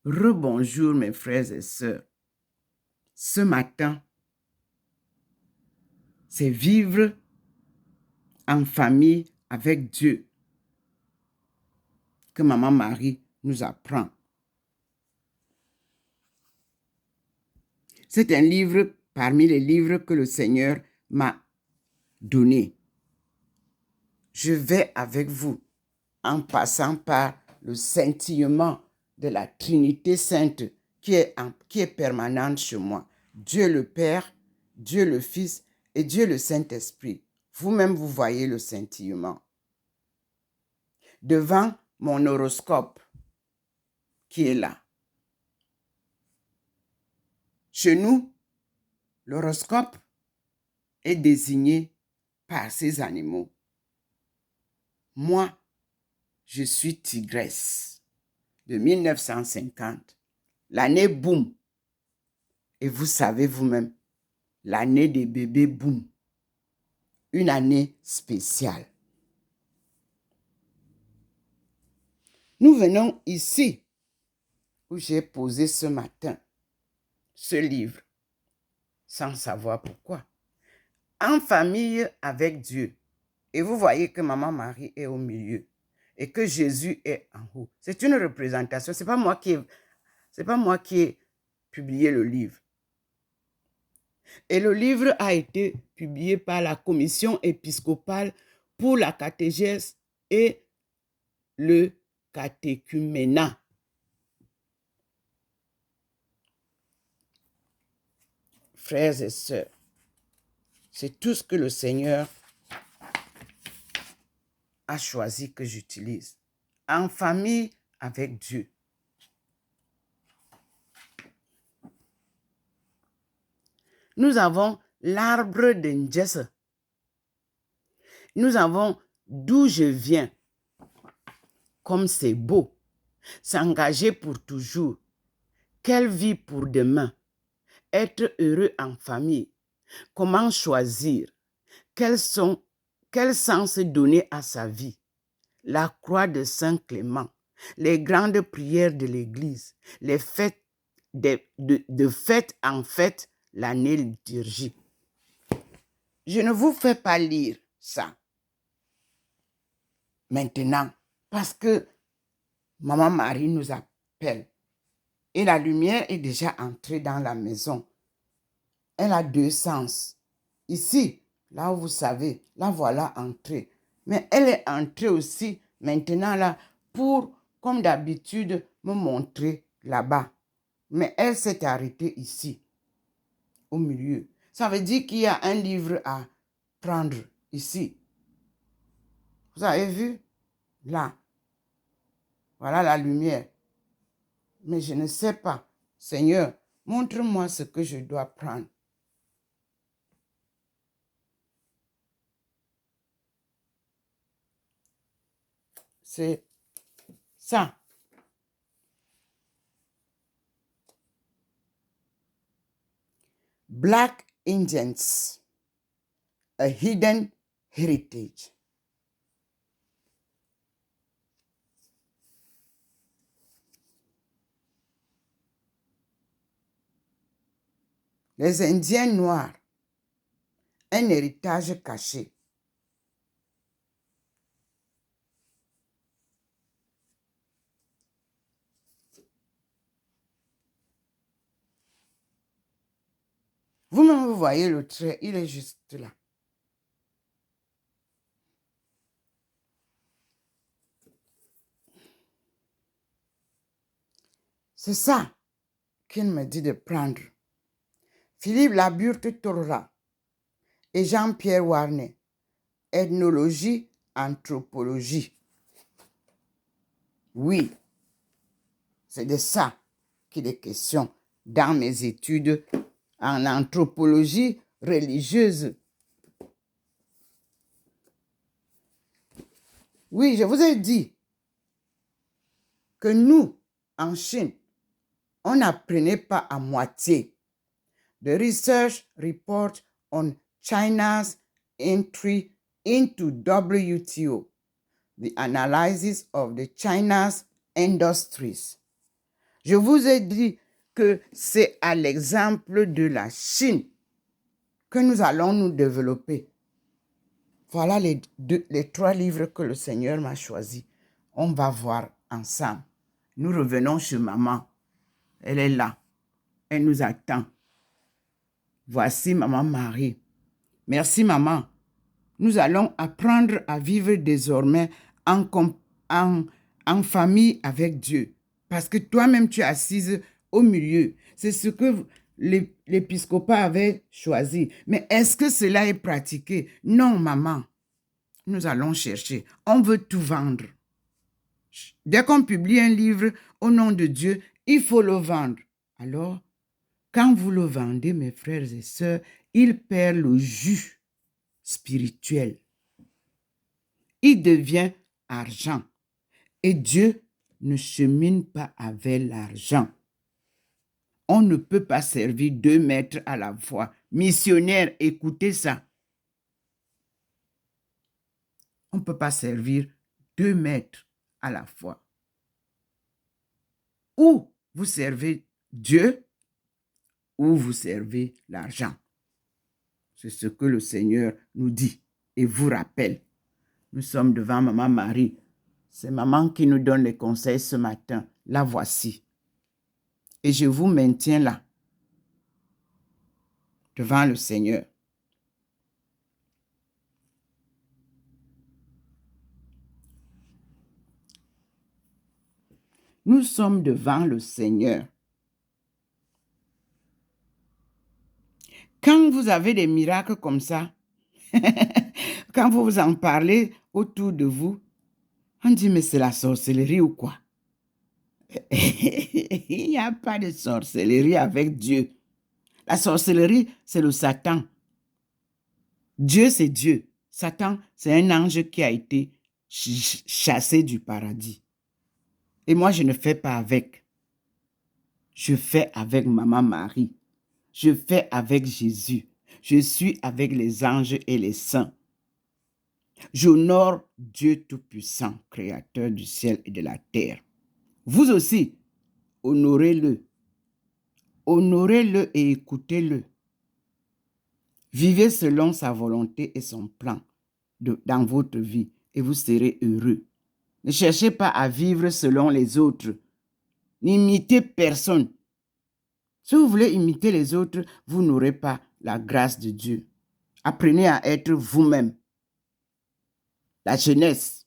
Rebonjour mes frères et sœurs. Ce matin, c'est vivre en famille avec Dieu que Maman Marie nous apprend. C'est un livre parmi les livres que le Seigneur m'a donné. Je vais avec vous en passant par le scintillement de la Trinité Sainte qui est permanente chez moi. Dieu le Père, Dieu le Fils et Dieu le Saint-Esprit. Vous-même, vous voyez le scintillement. Devant mon horoscope qui est là. Chez nous, l'horoscope est désigné par ces animaux. Moi, je suis tigresse de 1950. L'année boum. Et vous savez vous-même, l'année des bébés boum. Une année spéciale. Nous venons ici où j'ai posé ce matin ce livre sans savoir pourquoi. En famille avec Dieu. Et vous voyez que Maman Marie est au milieu et que Jésus est en haut. C'est une représentation. Ce n'est pas moi qui ai publié le livre. Et le livre a été publié par la commission épiscopale pour la catéchèse et le catéchuménat. Frères et sœurs, c'est tout ce que le Seigneur a choisi que j'utilise. En famille avec Dieu. Nous avons l'arbre de Njesse. Nous avons d'où je viens. Comme c'est beau. S'engager pour toujours. Quelle vie pour demain. Être heureux en famille. Comment choisir. Quel sens donner à sa vie. La croix de Saint Clément. Les grandes prières de l'Église. Les fêtes de fête en fête. L'année liturgique. Je ne vous fais pas lire ça maintenant parce que Maman Marie nous appelle et la lumière est déjà entrée dans la maison. Elle a deux sens. Ici, là où vous savez, la voilà entrée. Mais elle est entrée aussi maintenant là pour, comme d'habitude, me montrer là-bas. Mais elle s'est arrêtée ici, au milieu. Ça veut dire qu'il y a un livre à prendre ici. Vous avez vu? Là. Voilà la lumière. Mais je ne sais pas. Seigneur, montre-moi ce que je dois prendre. C'est ça. Black Indians, a hidden heritage. Les Indiens noirs, un héritage caché. Vous-même, vous voyez le trait, il est juste là. C'est ça qu'il me dit de prendre. Philippe Laburte-Torra et Jean-Pierre Warnet, ethnologie, anthropologie. Oui, c'est de ça qu'il est question dans mes études en anthropologie religieuse. Oui, je vous ai dit que nous, en Chine, on n'apprenait pas à moitié. The research report on China's entry into WTO, the analysis of the China's industries. Je vous ai dit que c'est à l'exemple de la Chine que nous allons nous développer. Voilà les 3 livres que le Seigneur m'a choisis. On va voir ensemble. Nous revenons chez maman. Elle est là. Elle nous attend. Voici maman Marie. Merci maman. Nous allons apprendre à vivre désormais en famille avec Dieu. Parce que toi-même, tu es assise au milieu. C'est ce que l'épiscopat avait choisi. Mais est-ce que cela est pratiqué? Non, maman. Nous allons chercher. On veut tout vendre. Dès qu'on publie un livre au nom de Dieu, il faut le vendre. Alors, quand vous le vendez, mes frères et sœurs, il perd le jus spirituel. Il devient argent. Et Dieu ne chemine pas avec l'argent. On ne peut pas servir 2 maîtres à la fois. Missionnaire, écoutez ça. On ne peut pas servir 2 maîtres à la fois. Ou vous servez Dieu, ou vous servez l'argent. C'est ce que le Seigneur nous dit et vous rappelle. Nous sommes devant maman Marie. C'est maman qui nous donne les conseils ce matin. La voici. Et je vous maintiens là, devant le Seigneur. Nous sommes devant le Seigneur. Quand vous avez des miracles comme ça, quand vous en parlez autour de vous, on dit, mais c'est la sorcellerie ou quoi? Il n'y a pas de sorcellerie avec Dieu. La sorcellerie, c'est le Satan. Dieu, c'est Dieu. Satan, c'est un ange qui a été chassé du paradis. Et moi, je ne fais pas avec. Je fais avec maman Marie. Je fais avec Jésus. Je suis avec les anges et les saints. J'honore Dieu Tout-Puissant, Créateur du ciel et de la terre. Vous aussi, honorez-le. Honorez-le et écoutez-le. Vivez selon sa volonté et son plan dans votre vie et vous serez heureux. Ne cherchez pas à vivre selon les autres. N'imitez personne. Si vous voulez imiter les autres, vous n'aurez pas la grâce de Dieu. Apprenez à être vous-même. La jeunesse.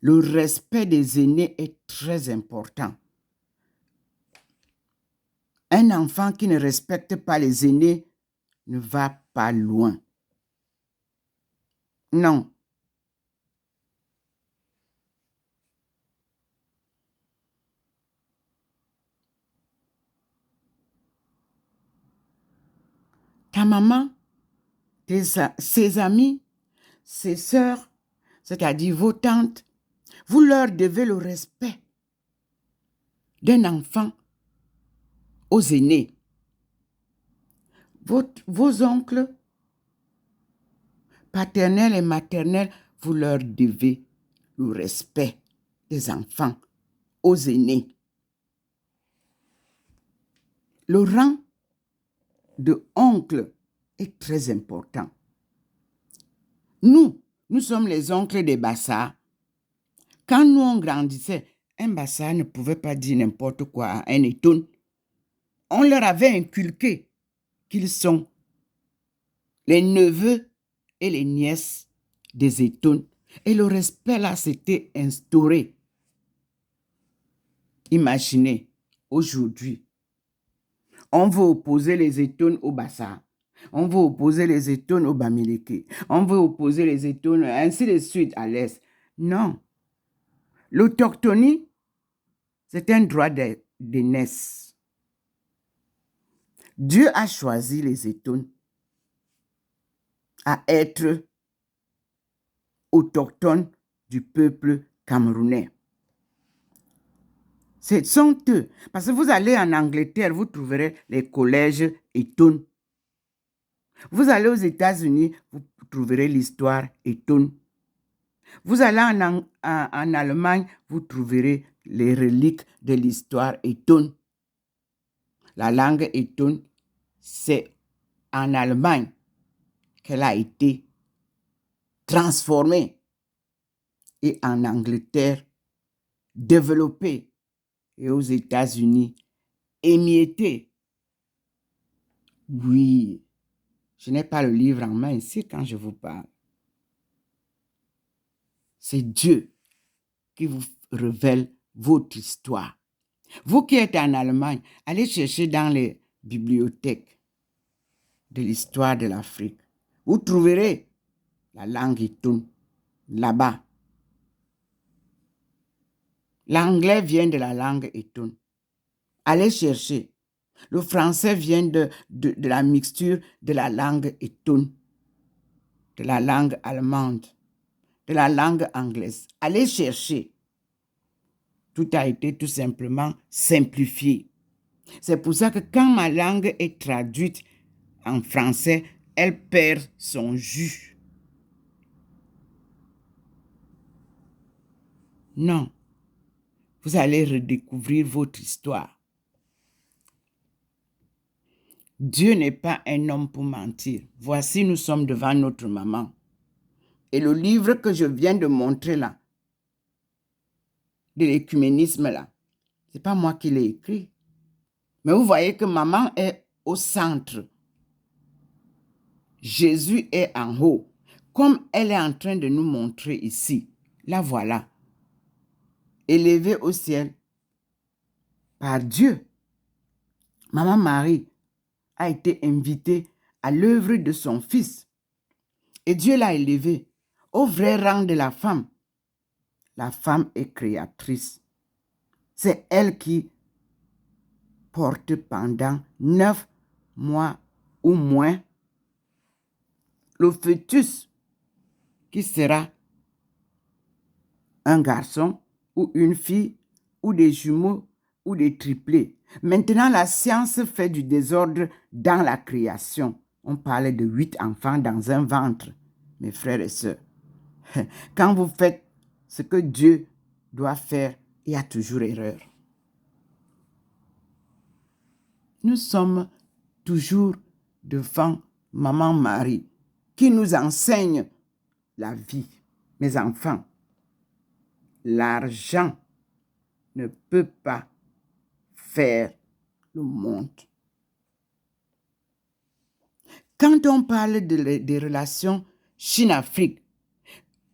Le respect des aînés est très important. Un enfant qui ne respecte pas les aînés ne va pas loin. Non. Ta maman, ses amis, ses sœurs, c'est-à-dire vos tantes, vous leur devez le respect d'un enfant aux aînés. Vos oncles, paternels et maternels, vous leur devez le respect des enfants aux aînés. Le rang de oncle est très important. Nous sommes les oncles des Bassards. Quand nous, on grandissait, un Bassard ne pouvait pas dire n'importe quoi à un Étoune. On leur avait inculqué qu'ils sont les neveux et les nièces des Étounes. Et le respect là, s'était instauré. Imaginez, aujourd'hui, on veut opposer les Étounes aux Bassards. On veut opposer les Étounes aux Bamileke. On veut opposer les Étounes, ainsi de suite, à l'Est. Non. L'autochtonie, c'est un droit d'aînesse. Dieu a choisi les Étounes à être autochtones du peuple camerounais. Ce sont eux. Parce que vous allez en Angleterre, vous trouverez les collèges Étounes. Vous allez aux États-Unis, vous trouverez l'histoire Étoune. Vous allez en Allemagne, vous trouverez les reliques de l'histoire Eton. La langue Eton, c'est en Allemagne qu'elle a été transformée et en Angleterre développée et aux États-Unis émiettée. Oui, je n'ai pas le livre en main ici quand je vous parle. C'est Dieu qui vous révèle votre histoire. Vous qui êtes en Allemagne, allez chercher dans les bibliothèques de l'histoire de l'Afrique. Vous trouverez la langue Iton là-bas. L'anglais vient de la langue Iton. Allez chercher. Le français vient de la mixture de la langue Iton, de la langue allemande, de la langue anglaise. Allez chercher. Tout a été tout simplement simplifié. C'est pour ça que quand ma langue est traduite en français, elle perd son jus. Non. Vous allez redécouvrir votre histoire. Dieu n'est pas un homme pour mentir. Voici, nous sommes devant notre maman. Et le livre que je viens de montrer là, de l'écuménisme là, ce n'est pas moi qui l'ai écrit. Mais vous voyez que maman est au centre. Jésus est en haut. Comme elle est en train de nous montrer ici. La voilà. Élevée au ciel par Dieu. Maman Marie a été invitée à l'œuvre de son fils. Et Dieu l'a élevée au vrai rang de la femme. La femme est créatrice. C'est elle qui porte pendant 9 mois ou moins le fœtus qui sera un garçon ou une fille ou des jumeaux ou des triplés. Maintenant, la science fait du désordre dans la création. On parle de 8 enfants dans un ventre, mes frères et sœurs. Quand vous faites ce que Dieu doit faire, il y a toujours erreur. Nous sommes toujours devant Maman Marie qui nous enseigne la vie. Mes enfants, l'argent ne peut pas faire le monde. Quand on parle des relations Chine-Afrique,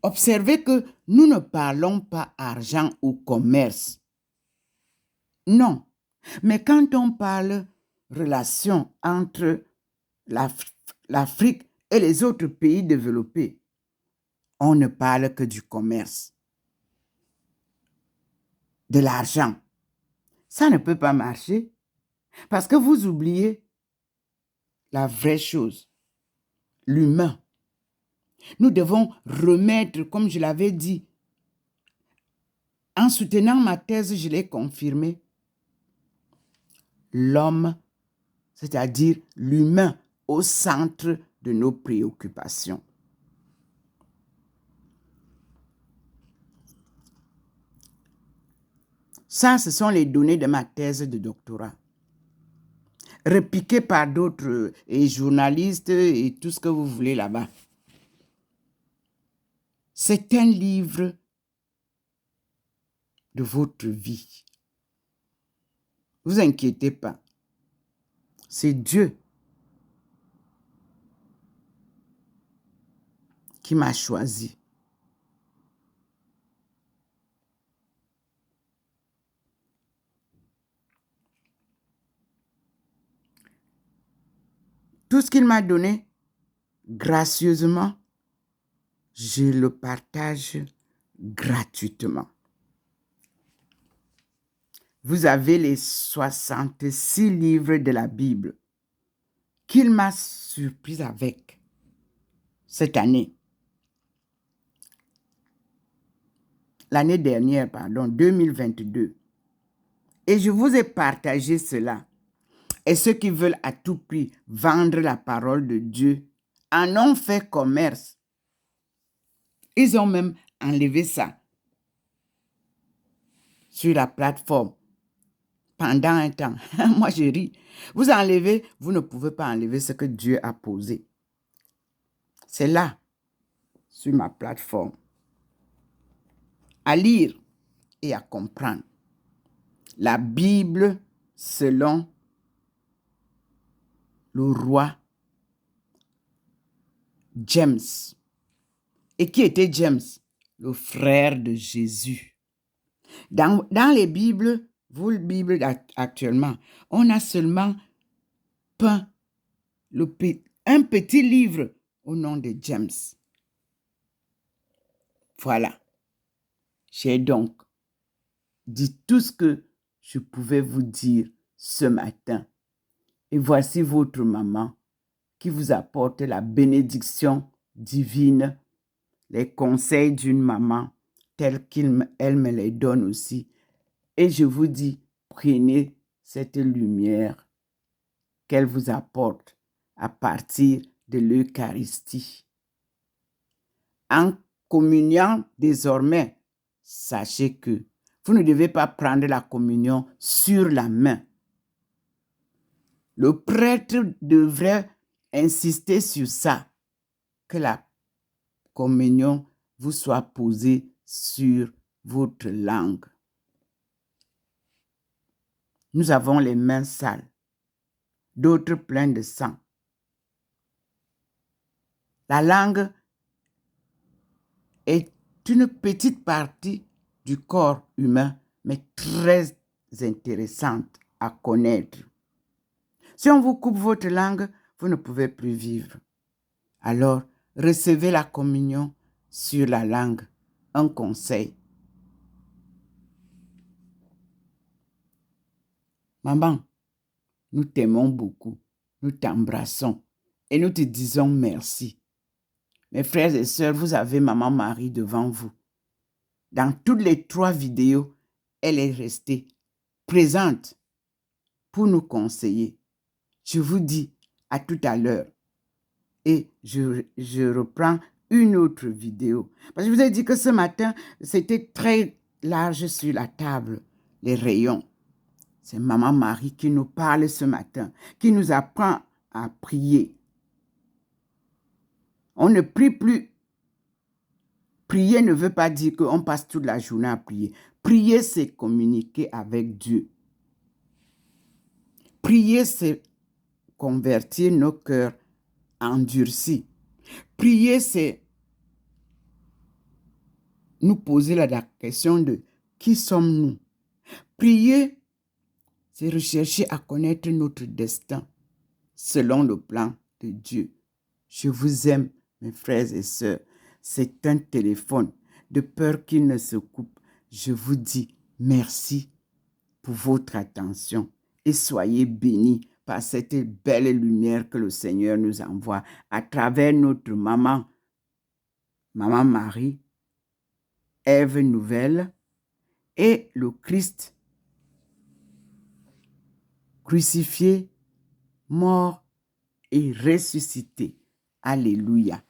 observez que nous ne parlons pas argent ou commerce. Non. Mais quand on parle relation entre l'Afrique et les autres pays développés, on ne parle que du commerce, de l'argent. Ça ne peut pas marcher parce que vous oubliez la vraie chose, l'humain. Nous devons remettre, comme je l'avais dit, en soutenant ma thèse, je l'ai confirmé, l'homme, c'est-à-dire l'humain, au centre de nos préoccupations. Ça, ce sont les données de ma thèse de doctorat. Repiquées par d'autres journalistes et tout ce que vous voulez là-bas. C'est un livre de votre vie. Ne vous inquiétez pas. C'est Dieu qui m'a choisi. Tout ce qu'il m'a donné, gracieusement, je le partage gratuitement. Vous avez les 66 livres de la Bible qu'il m'a surpris avec cette année. L'année dernière, 2022. Et je vous ai partagé cela. Et ceux qui veulent à tout prix vendre la parole de Dieu en ont fait commerce. Ils ont même enlever ça sur la plateforme pendant un temps. Moi, je ris. Vous enlevez, vous ne pouvez pas enlever ce que Dieu a posé. C'est là, sur ma plateforme, à lire et à comprendre. La Bible selon le roi James. Et qui était James? Le frère de Jésus. Dans les Bibles, vous, la Bible actuellement, on a seulement peint un petit livre au nom de James. Voilà. J'ai donc dit tout ce que je pouvais vous dire ce matin. Et voici votre maman qui vous apporte la bénédiction divine, les conseils d'une maman tels qu'elle me les donne aussi. Et je vous dis, prenez cette lumière qu'elle vous apporte à partir de l'Eucharistie. En communiant désormais, sachez que vous ne devez pas prendre la communion sur la main. Le prêtre devrait insister sur ça, que la communion vous soit posée sur votre langue. Nous avons les mains sales, d'autres pleines de sang. La langue est une petite partie du corps humain, mais très intéressante à connaître. Si on vous coupe votre langue, vous ne pouvez plus vivre. Alors, recevez la communion sur la langue. Un conseil. Maman, nous t'aimons beaucoup. Nous t'embrassons et nous te disons merci. Mes frères et sœurs, vous avez Maman Marie devant vous. Dans toutes les 3 vidéos, elle est restée présente pour nous conseiller. Je vous dis à tout à l'heure. Et je reprends une autre vidéo. Parce que je vous ai dit que ce matin, c'était très large sur la table, les rayons. C'est Maman Marie qui nous parle ce matin, qui nous apprend à prier. On ne prie plus. Prier ne veut pas dire qu'on passe toute la journée à prier. Prier, c'est communiquer avec Dieu. Prier, c'est convertir nos cœurs endurcis. Prier, c'est nous poser la question de qui sommes-nous? Prier, c'est rechercher à connaître notre destin selon le plan de Dieu. Je vous aime, mes frères et sœurs. C'est un téléphone. De peur qu'il ne se coupe, je vous dis merci pour votre attention et soyez bénis par cette belle lumière que le Seigneur nous envoie à travers notre maman, Maman Marie, Ève nouvelle et le Christ crucifié, mort et ressuscité. Alléluia.